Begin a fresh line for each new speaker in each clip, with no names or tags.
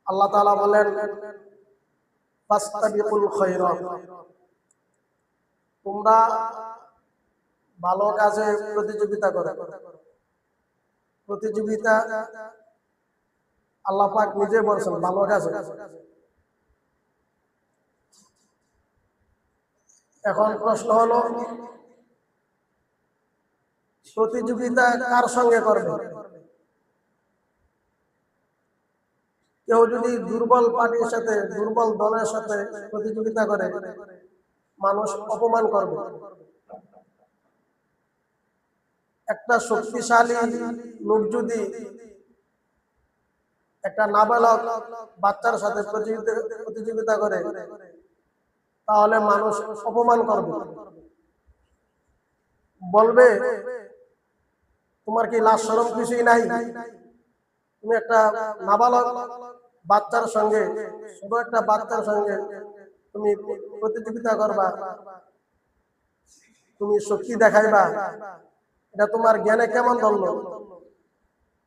আল্লাহ তাআলা বলেন ফাসতাবিকুল খায়রাত, তোমরা ভালো কাজে প্রতিযোগিতা করো। প্রতিযোগিতা আল্লাহ পাক নিজে বলেছেন ভালো কাজে। এখন প্রশ্ন হলো, প্রতিযোগিতা কার সঙ্গে করবে? কেউ যদি দুর্বল পার্টির সাথে, দুর্বল দলের সাথে প্রতিযোগিতা করে, মানুষ অপমান করবে। একটা শক্তিশালী লোক যদি একটা নাবালক বাচ্চার সাথে প্রতিযোগিতা করে, তাহলে মানুষ অপমান করবে, বলবে তোমার কি লাজ শরম কিছুই নাই? তুমি একটা নাবালক বাচ্চার সঙ্গে, ছোট একটা বাচ্চার সঙ্গে তুমি প্রতিযোগিতা করবা, তুমি শক্তি দেখাইবা, এটা তোমার জ্ঞানে কেমন ধরলো?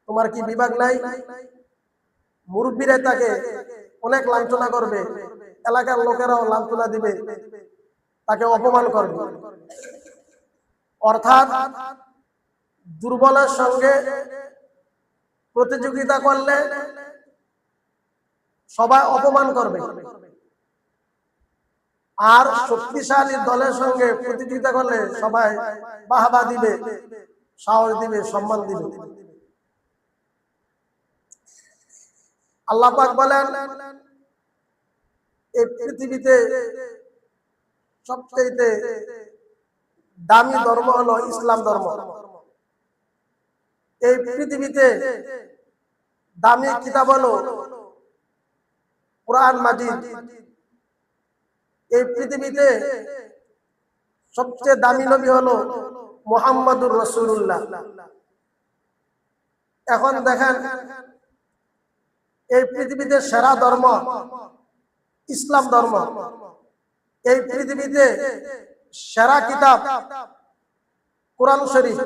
তোমার কি বিভাগ নাই? মুরব্বীরা তাকে অনেক লাঞ্ছনা করবে, এলাকার লোকেরাও লাঞ্ছনা দিবে, তাকে অপমান করবে। অর্থাৎ দুর্বলের সঙ্গে প্রতিযোগিতা করলে সবাই অপমান করবে, আর শক্তিশালী দলের সঙ্গে প্রতিযোগিতা করলে সবাই বাহবা দিবে, সাহস দিবে, সম্মান দিবে। আল্লাহ পাক বলেন, এই পৃথিবীতে সবচেয়ে দামি ধর্ম হলো ইসলাম ধর্ম। এই পৃথিবীতে দামি কিতাব হলো কুরআন মাজিদ। এই পৃথিবীতে সবচেয়ে দামি নবী হলো মুহাম্মাদুর রাসূলুল্লাহ। এখন দেখেন, এই পৃথিবীতে সেরা ধর্ম ইসলাম ধর্ম। এই পৃথিবীতে সেরা কিতাব কোরআন শরীফ।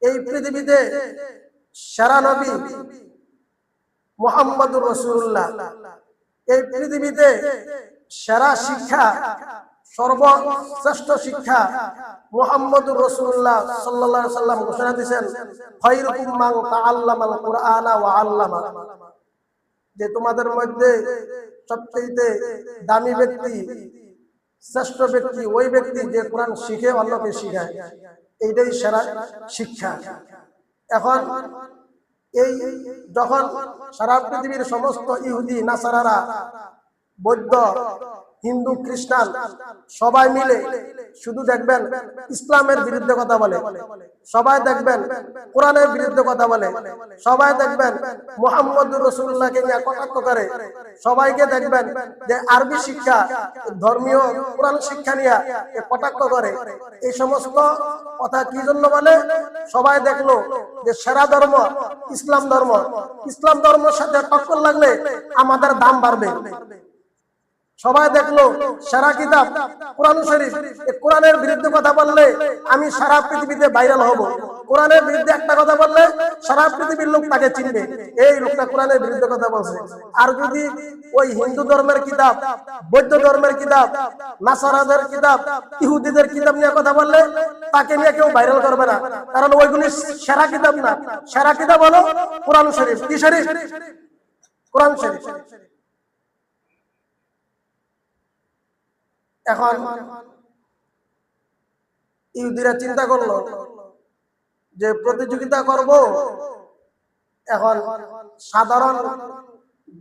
এই পৃথিবীতে সেরা নবী মুহাম্মাদুর রাসূলুল্লাহ। এই পৃথিবীতে সেরা শিক্ষা, সর্বশ্রেষ্ঠ শিক্ষা মুহাম্মাদুর রাসূলুল্লাহ সাল্লাল্লাহু আলাইহি ওয়াসাল্লাম ঘোষণা দিয়েছেন, খায়রুকুম মান তাআল্লামাল কুরআনা ওয়া আল্লামা, যে তোমাদের মধ্যে সবচেয়ে দামি ব্যক্তি, শ্রেষ্ঠ ব্যক্তি ওই ব্যক্তি যে কোরআন শিখে অন্যকে শিখায়। এইটাই সেরা শিক্ষা। এখন এই যখন সারা পৃথিবীর সমস্ত ইহুদি নাসারারা, বৌদ্ধ, হিন্দু, খ্রিস্টান সবাই মিলে শুধু দেখবেন ইসলামের বিরুদ্ধে কথা বলে, সবাই দেখবেন কোরআনের বিরুদ্ধে কথা বলে, সবাই দেখবেন মুহাম্মদুর রাসূলুল্লাহকে নিয়ে কটাক্ষ করে, সবাইকে দেখবেন যে আরবি শিক্ষা, ধর্মীয় কোরআন শিক্ষা নিয়ে কটাক্ষ করে। এই সমস্ত কথা কি জন্য বলে? সবাই দেখলো যে সেরা ধর্ম ইসলাম ধর্ম, ইসলাম ধর্মের সাথে টক্কর লাগলে আমাদের দাম বাড়বে। সবাই দেখলো সারা কিতাব কোরআন শরীফ, কোরআনের বিরুদ্ধে কথা বললে আমি সারা পৃথিবীতে ভাইরাল হব। কোরআনের বিরুদ্ধে একটা কথা বললে সারা পৃথিবীর লোক তাকে চিনবে, এই লোকটা কোরআনের বিরুদ্ধে কথা বলছে। আর যদি ওই হিন্দু ধর্মের কিতাব, বৌদ্ধ ধর্মের কিতাব, নাসারাদের কিতাব, ইহুদিদের কিতাব নিয়ে কথা বললে তাকে নিয়ে কেউ ভাইরাল করবে না, কারণ ওইগুলি সেরা কিতাব না। সেরা কিতাব হলো কোরআন শরীফ। কি শরীফ? কোরআন শরীফ। এখন ইহুদিরা চিন্তা করলো যে প্রতিযোগিতা করব এখন সাধারণ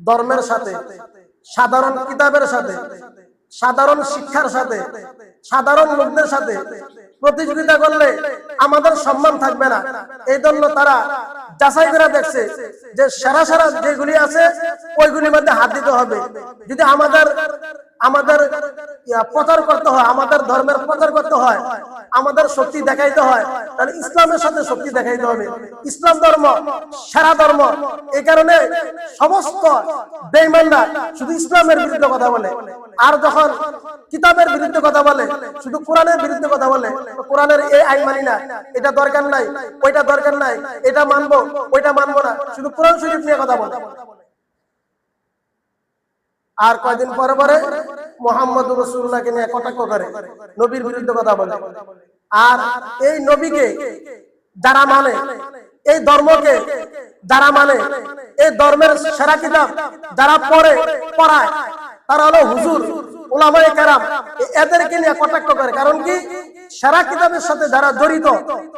ধর্মের সাথে, সাধারণ কিতাবের সাথে, সাধারণ শিক্ষার সাথে, সাধারণ লোকদের সাথে প্রতিযোগিতা করলে আমাদের সম্মান থাকবে না। এই জন্য তারা যাচাই করে দেখছে যে সেরা সেরা যেগুলি আছে ওইগুলির মধ্যে হাত দিতে হবে। যদি আমাদের প্রচার করতে হয়, আমাদের ধর্মের প্রচার করতে হয়, আমাদের শক্তি দেখাইতে হয়, তাহলে ইসলামের সাথে শক্তি দেখাইতে হবে। ইসলাম ধর্ম সেরা ধর্ম। এই কারণে সমস্ত বেঈমানরা শুধু ইসলামের বিরুদ্ধে কথা বলে, আর যখন কিতাবের বিরুদ্ধে কথা বলে, শুধু কোরআনের বিরুদ্ধে কথা বলে, কোরআনের এই আইন মানি না, এটা দরকার নাই, ওইটা দরকার নাই, এটা মানবো, ওইটা মানবো না, শুধু কোরআন শরীফ নিয়ে কথা বলে। আর কয়দিন পরে পরে মুহাম্মদ রাসূলুল্লাহকে নিয়ে কটাক্ষ করে, নবীর বিরুদ্ধে কথা বলে। আর এই নবীকে যারা মানে, এই ধর্মকে যারা মানে, এই ধর্মের সেরা কিতাব যারা পড়ায় তারা হলো হুজুর, উলামায়ে কেরাম, এদেরকে নিয়ে কটাক্ষ করে। কারণ কি, সেরা কিতাবের সাথে যারা জড়িত,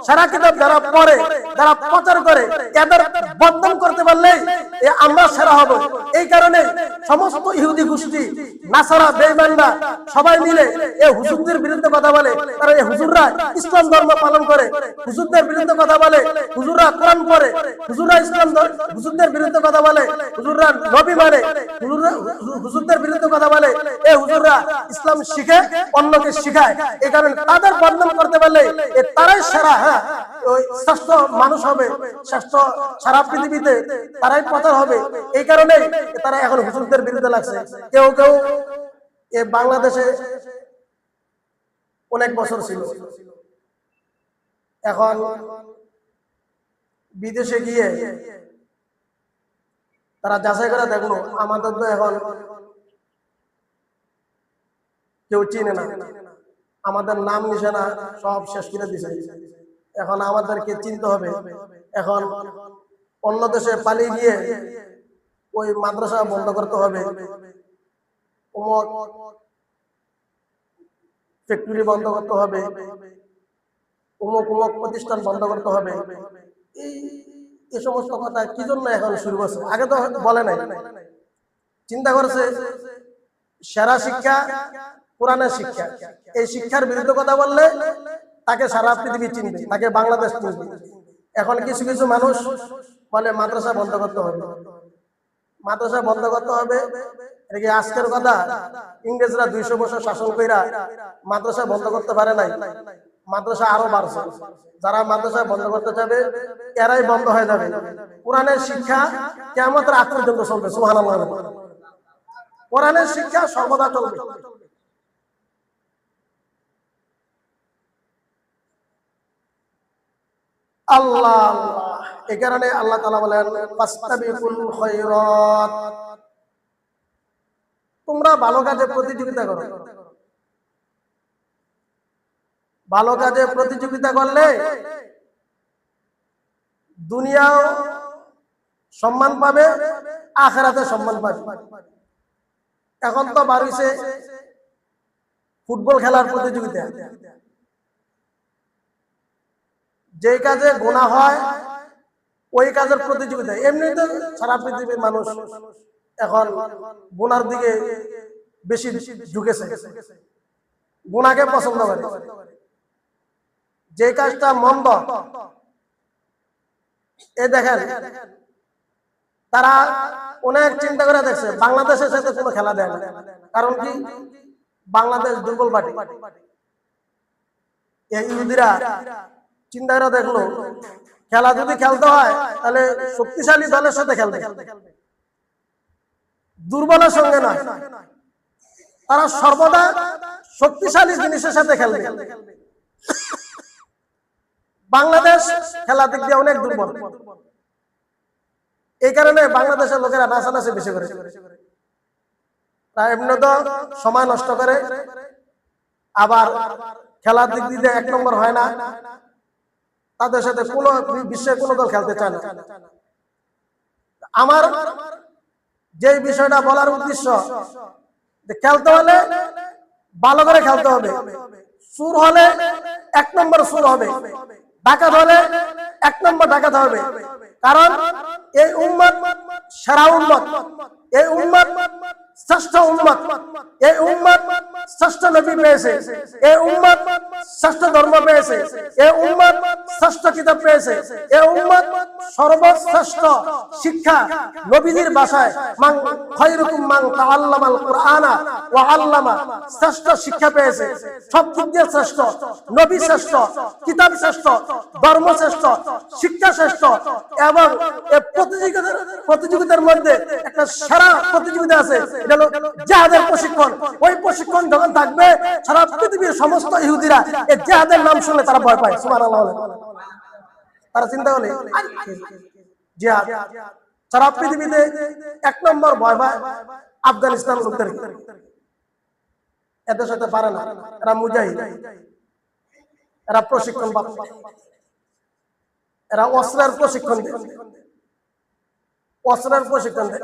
সেরা কিতাব যারা পড়ে, যারা প্রচার করে, এদের বদনাম করতে পারলে আমরা সেরা হব। এই কারণে সমস্ত ইহুদি গোষ্ঠী, নাসারা, বেঈমানরা সবাই মিলে এই হুজুরদের বিরুদ্ধে কথা বলে। তারা এই হুজুররা ইসলাম ধর্ম পালন করে, হুজুরদের বিরুদ্ধে কথা বলে। হুজুররা কোরআন পড়ে, হুজুররা হুজুরদের বিরুদ্ধে কথা বলে। হুজুররা নবী মানে, হুজুরদের বিরুদ্ধে কথা বলে। এই হুজুররা ইসলাম শিখে অন্যকে শিখায়। এই কারণে তাদের বদনাম করতে পারলে তারাই সেরা, হ্যাঁ, ওই শ্রেষ্ঠ মানুষ হবে, শ্রেষ্ঠ সারা পৃথিবীতে তারাই প্রচার হবে। এই কারণে তারা এখন হুজুরদের বিরুদ্ধে লাগছে। কেউ কেউ বাংলাদেশে অনেক বছর ছিল, এখন বিদেশে গিয়ে তারা যাচাই করে দেখলো আমাদের তো এখন কেউ চিনে না, আমাদের নাম নিশানা সব শেষ করে দিছে। এখন আমাদেরকে চিনতে হবে। এখন অন্য দেশে পালিয়ে গিয়ে ওই মাদ্রাসা বন্ধ করতে হবে, অমুক ফ্যাক্টরি বন্ধ করতে হবে, অমুক অমুক প্রতিষ্ঠান বন্ধ করতে হবে। এই সমস্ত কথা কি জন্য এখন শুরু করছে? আগে তো বলে নাই, চিন্তা করছে সেরা শিক্ষা কোরআনের শিক্ষা। এই শিক্ষার বিরুদ্ধে কথা বললে তাকে সারা পৃথিবী চিনবে, তাকে বাংলাদেশ চিনবে। এখন কিছু কিছু মানুষ বলে মাদ্রাসা বন্ধ করতে হবে, মাদ্রাসা বন্ধ করতে হবে। এটা কি আজকের কথা? ইংরেজরা 200 বছর শাসন কইরা মাদ্রাসা বন্ধ করতে পারে নাই। মাদ্রাসা আরো বাড়ছে। যারা মাদ্রাসা বন্ধ করতে যাবে এরাই বন্ধ হয়ে যাবে। কোরআনের শিক্ষা কিয়ামতের আগ পর্যন্ত চলবে। সুবহানাল্লাহ। কোরআনের শিক্ষা সর্বদা চলবে। আল্লাহ আল্লাহ। এই কারণে আল্লাহ তাআলা বলেন ফাসতাবিকুল খায়রাত, তোমরা ভালো কাজে প্রতিযোগিতা করো। ভালো কাজে প্রতিযোগিতা করলে দুনিয়াও সম্মান পাবে, আখিরাতে সম্মান পাবে। এখন তো বাড়িছে ফুটবল খেলার প্রতিযোগিতা, যে কাজে গুনাহ হয় ওই কাজের প্রতিযোগিতা। এমনিতে সারা পৃথিবীর মানুষ এখন গুনার দিকে বেশি ঝুঁকেছে, গুনাহকে পছন্দ করে। যে কাজটা মন্দ, এই দেখেন তারা অনেক চিন্তা করে দেখছে বাংলাদেশের সাথে কোনো খেলা দেয় না। কারণ কি, বাংলাদেশ দুর্বল পার্টি। এই ইহুদিরা চিন্তা করে দেখলো খেলা যদি খেলতে হয় তাহলে শক্তিশালী দলের সাথে খেলবে, দুর্বলের সঙ্গে নয়। তারা সর্বদা শক্তিশালী জিনিসের সাথে খেলবে। বাংলাদেশ খেলা দিক দিয়ে অনেক দুর্বল। এই কারণে বাংলাদেশের লোকেরা নাচানাচি বেশি করে, এমনি তো সময় নষ্ট করে, আবার খেলার দিক দিয়ে 1 নম্বর হয় না। তাদের সাথে কোনো বিশ্বে কোনো দল খেলতে চায় না। আমার যে বিষয়টা বলার উদ্দেশ্য, খেলতে হলে ভালো করে খেলতে হবে। সুর হলে 1 নম্বর সুর হবে, ডাকাত হলে 1 নম্বর ডাকাত হবে। কারণ এই উম্মত সেরা উম্মত, এই উম্মত শ্রেষ্ঠ উম্মত, এই উম্মত শ্রেষ্ঠ নবী পেয়েছে, এই উম্মত শ্রেষ্ঠ ধর্ম পেয়েছে, এই উম্মত শ্রেষ্ঠ কিতাব পেয়েছে, এই উম্মত সর্বশ্রেষ্ঠ শিক্ষা নবীদের ভাষায় মান খায়রুকুম মান তাআল্লামাল কুরআনা ওয়া আল্লামা, শ্রেষ্ঠ শিক্ষা পেয়েছে। সব দিক দিয়ে শ্রেষ্ঠ, নবী শ্রেষ্ঠ, কিতাব শ্রেষ্ঠ, ধর্ম শ্রেষ্ঠ, শিক্ষা শ্রেষ্ঠ। এবং এই প্রতিযোগিতার মধ্যে একটা সেরা প্রতিযোগিতা আছে, এটা হলো জিহাদের প্রশিক্ষণ। ওই প্রশিক্ষণ যখন থাকবে সারা পৃথিবীর সমস্ত ইহুদিরা এই জিহাদের নাম শুনলে তারা ভয় পায়। সুবহানাল্লাহ। তারা চিন্তা করে জিহাদ সারা পৃথিবীতে 1 নম্বর ভয় পায়। আফগানিস্তান লোকদের, এদের সাথে পারে না, এরা মুজাহিদ, এরা প্রশিক্ষণ প্রাপ্ত, এরা অস্ত্রের প্রশিক্ষণ দেয়, অস্ত্রের প্রশিক্ষণ দেয়।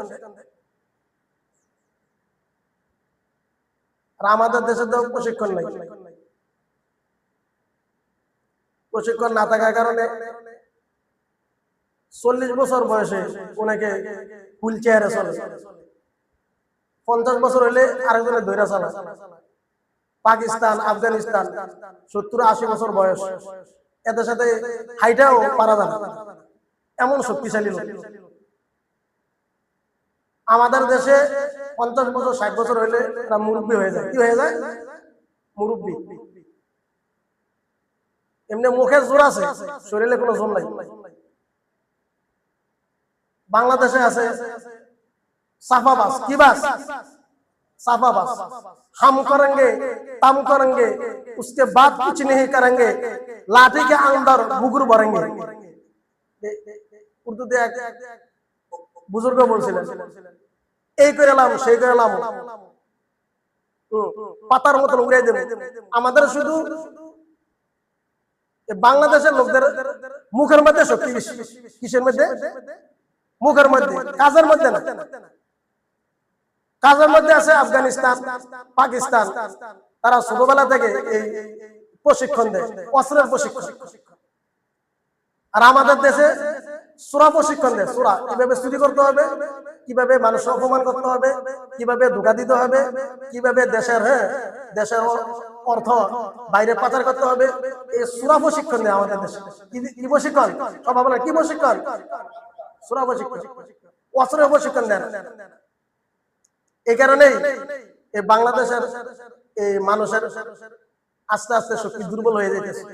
আর আমাদের দেশে তো প্রশিক্ষণ নেই, প্রশিক্ষণ না থাকার কারণে 40 বছর বয়সে ওনাকে হুইল চেয়ারে চলে, 50 বছর হইলে আরেকজনে ধৈর্য চালায়। পাকিস্তান, আফগানিস্তান 70-80 বছর বয়স, এদের সাথে হাইটাও পারা যায় না, এমন শক্তিশালী লোক। আমাদের দেশে 50 বছর 60 বছর হইলে এরা মুরব্বী হয়ে যায়। কি হয়ে যায়? মুরব্বী। এমনি মুখে জোর আছে, শরীরে কোনো জোর নাই। বাংলাদেশে আছে সাফাবাস। কি বাস? साफाबाज। हम करेंगे तम करेंगे उसके बाद कुछ नहीं करेंगे, लाठी के अंदर बुगुर भरेंगे। উর্দুতে এক বুজুর্গ বলছিলেন, এই করেলাম সেই করেলাম, পাতার মতন উড়াই দেব। আমাদের শুধু বাংলাদেশের লোকদের মুখের মধ্যে শক্তি বেশি। কিসের মধ্যে? মুখের মধ্যে, কাজের মধ্যে না। কাজের মধ্যে আছে আফগানিস্তান, পাকিস্তান, তারা ছোটবেলা থেকে এই প্রশিক্ষণ দেয়, অস্ত্রের প্রশিক্ষণ। আর আমাদের দেশে সূরা প্রশিক্ষণ দেয়, সূরা কিভাবে চুরি করতে হবে, কিভাবে মানুষ অপমান করতে হবে, কিভাবে ধোঁকা দিতে হবে, কিভাবে দেশের অর্থ বাইরে পাচার করতে হবে, এই সূরা প্রশিক্ষণ দেয় আমাদের দেশে। কি প্রশিক্ষণ? সবাই বলে কি প্রশিক্ষণ? সূরা প্রশিক্ষণ, অস্ত্রের প্রশিক্ষণ দেয়। এই কারণেই এই বাংলাদেশের এই মানুষের আস্তে আস্তে শক্তি দুর্বল হয়ে যাইতেছে।